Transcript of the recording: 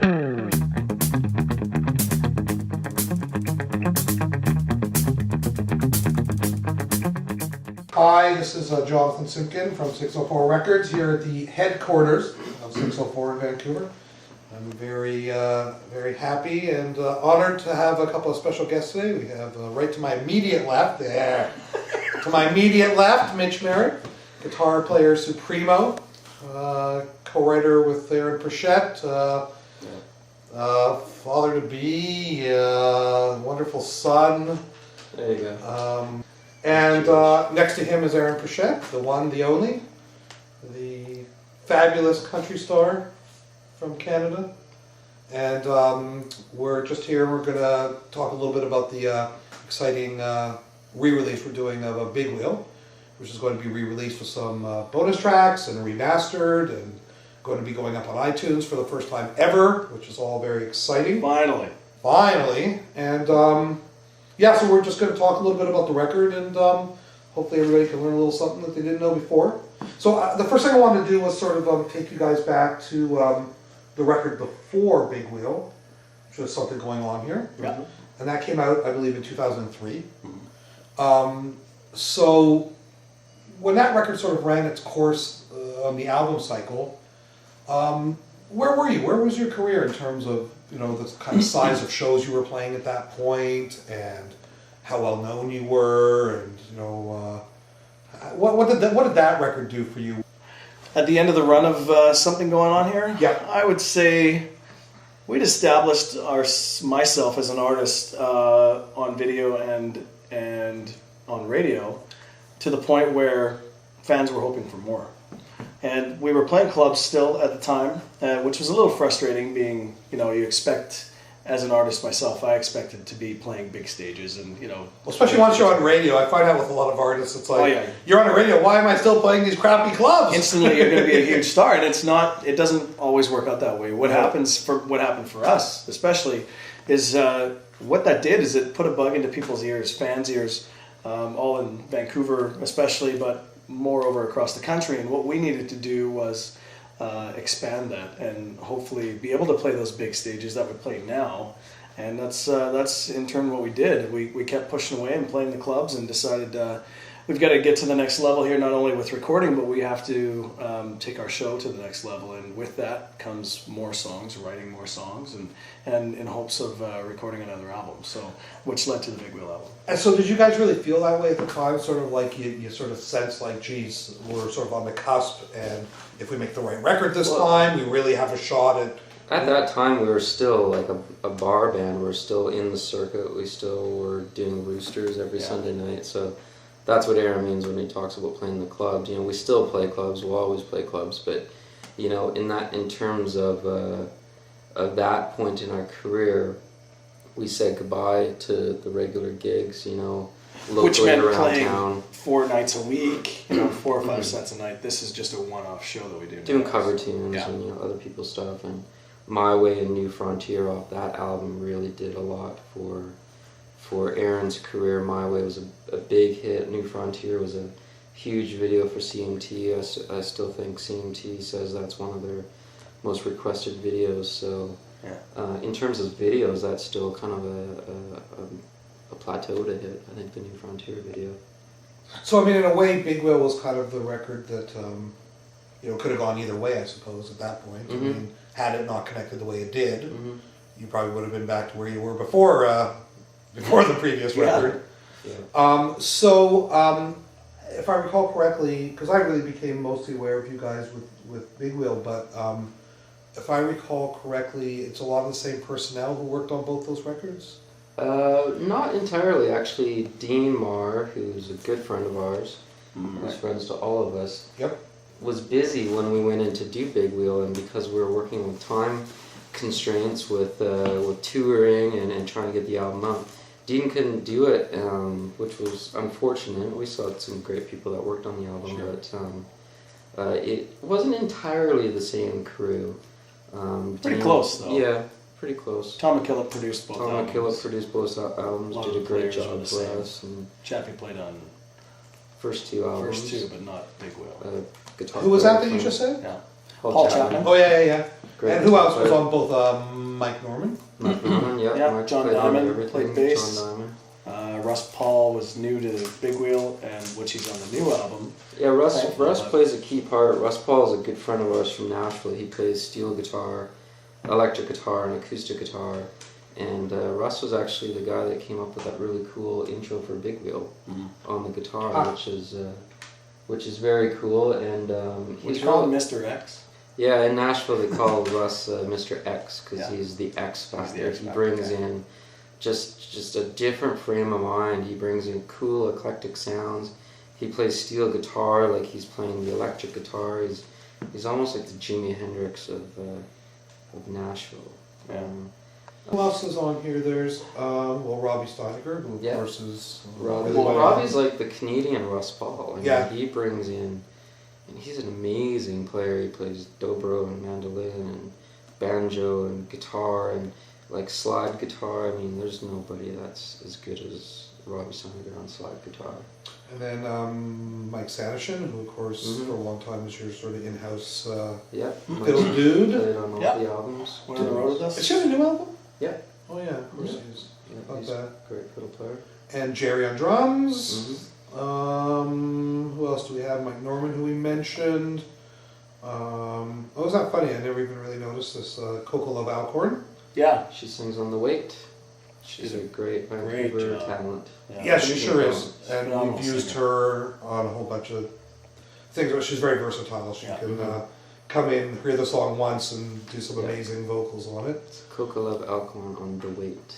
Hi, this is Jonathan Simkin from 604 Records here at the headquarters of 604 in Vancouver. I'm very happy and honored to have a couple of special guests today. We have right to my immediate left, Mitch Merritt, guitar player supremo, co-writer with Aaron Pritchett, father-to-be, wonderful son. There you go. And next to him is Aaron Pritchett, the one, the only, the fabulous country star from Canada. And we're just here, we're going to talk a little bit about the exciting re-release we're doing of a Big Wheel, which is going to be re-released with some bonus tracks and remastered and going to be going up on iTunes for the first time ever, which is all very exciting. Finally. And yeah, so we're just going to talk a little bit about the record, and hopefully everybody can learn a little something that they didn't know before. So the first thing I wanted to do was sort of take you guys back to the record before Big Wheel, which was Something Going On Here. Yeah. And that came out, I believe, in 2003. So when that record sort of ran its course on the album cycle, where were you? Where was your career in terms of, you know, the kind of size of shows you were playing at that point, and how well known you were, and you know, what did that record do for you? At the end of the run of Something Going On Here, Yeah. I would say we'd established myself as an artist on video and on radio to the point where fans were hoping for more. And we were playing clubs still at the time, which was a little frustrating, being, you know, you expect, as an artist myself, I expected to be playing big stages and, you know. Well, especially once you're on radio, I find out with a lot of artists, it's like, Oh, yeah. You're on the radio, why am I still playing these crappy clubs? Instantly you're going to be a huge star, and it doesn't always work out that way. What happened for us, especially, is what that did is it put a bug into people's ears, fans' ears, all in Vancouver especially, but moreover across the country. And what we needed to do was expand that and hopefully be able to play those big stages that we play now. And that's in turn what we did. We kept pushing away and playing the clubs and decided we've got to get to the next level here, not only with recording, but we have to take our show to the next level. And with that comes more songs, writing more songs, and in hopes of recording another album. So, which led to the Big Wheel album. And so did you guys really feel that way at the time? Sort of like you sort of sense like, geez, we're sort of on the cusp, and if we make the right record this time, we really have a shot at... At that time, we were still like a bar band. We were still in the circuit. We still were doing roosters every Sunday night. So that's what Aaron means when he talks about playing the clubs. You know, we still play clubs. We'll always play clubs. But you know, in terms of that point in our career, we said goodbye to the regular gigs. You know, locally Which meant around playing town. 4 nights a week, you know, 4 or 5 sets a night. This is just a one-off show that we do. Doing now. cover tunes and, you know, other people's stuff. And My Way and New Frontier off that album really did a lot for Aaron's career. My Way was a big hit. New Frontier was a huge video for CMT. I still think CMT says that's one of their most requested videos. So in terms of videos, that's still kind of a plateau to hit, I think, the New Frontier video. So, I mean, in a way, Big Wheel was kind of the record that, you know, could have gone either way, I suppose, at that point. Mm-hmm. I mean, had it not connected the way it did, you probably would have been back to where you were before the previous record. Yeah. If I recall correctly, because I really became mostly aware of you guys with Big Wheel, but if I recall correctly, it's a lot of the same personnel who worked on both those records? Not entirely, actually. Dean Marr, who's a good friend of ours, who's friends to all of us, was busy when we went in to do Big Wheel, and because we were working with time constraints with touring and trying to get the album out, Dean couldn't do it, which was unfortunate. We still had some great people that worked on the album, but it wasn't entirely the same crew. Pretty Dean, close, though. Yeah, pretty close. Tom McKillop produced both albums. Tom McKillop produced both albums, did a great job for us. And Chappie played on first 2 albums. first 2, but not Big Wheel. Guitar Who was that player you from- just said? Yeah. Paul Chapman. Oh yeah. Great And who else was player. on both? Mike Norman. Mike Norman, yeah. Yeah, Mike John played on Diamond everything. played bass. John Diamond. Russ Paul was new to the Big Wheel, and which he's on the new album. Yeah, Russ Right. plays a key part. Russ Paul is a good friend of ours from Nashville. He plays steel guitar, electric guitar, and acoustic guitar. And Russ was actually the guy that came up with that really cool intro for Big Wheel on the guitar, which is very cool. And We he's call him Mr. X. Yeah, in Nashville they call Russ Mr. X because Yeah. he's the X factor. X He factor, brings yeah. in just a different frame of mind. He brings in cool eclectic sounds. He plays steel guitar like he's playing the electric guitar. He's almost like the Jimi Hendrix of Nashville. Yeah. Who else is on here? There's Robbie Steiger, who of Yeah. course is Robbie, really well Robbie's like the Canadian Russ Paul. I mean, Yeah. he brings in, and he's an amazing player. He plays dobro and mandolin and banjo and guitar and like slide guitar. I mean, there's nobody that's as good as Robbie Steiger on slide guitar. And then Mike Sanderson, who of course Mhm. for a long time was your sort of in-house Yeah, fiddle dude. played on all Yeah. the albums. Went on the road with us. Is she on a new album? Yeah. Oh yeah, of course Yeah. he is. Yeah, Not he's bad. a great fiddle player. And Jerry on drums. Mhm. Who else do we have? Mike Norman, who we mentioned. It's not funny. I never even really noticed this. Coco Love Alcorn. Yeah. She sings on The Weight. She's a great Vancouver job. talent. Yeah, she sure is. And Phenomenal we've used singer. her on a whole bunch of things. But she's very versatile. She Yeah. can come in, hear the song once, and do some Yeah. amazing vocals on it. Coco Love Alcorn on The Weight.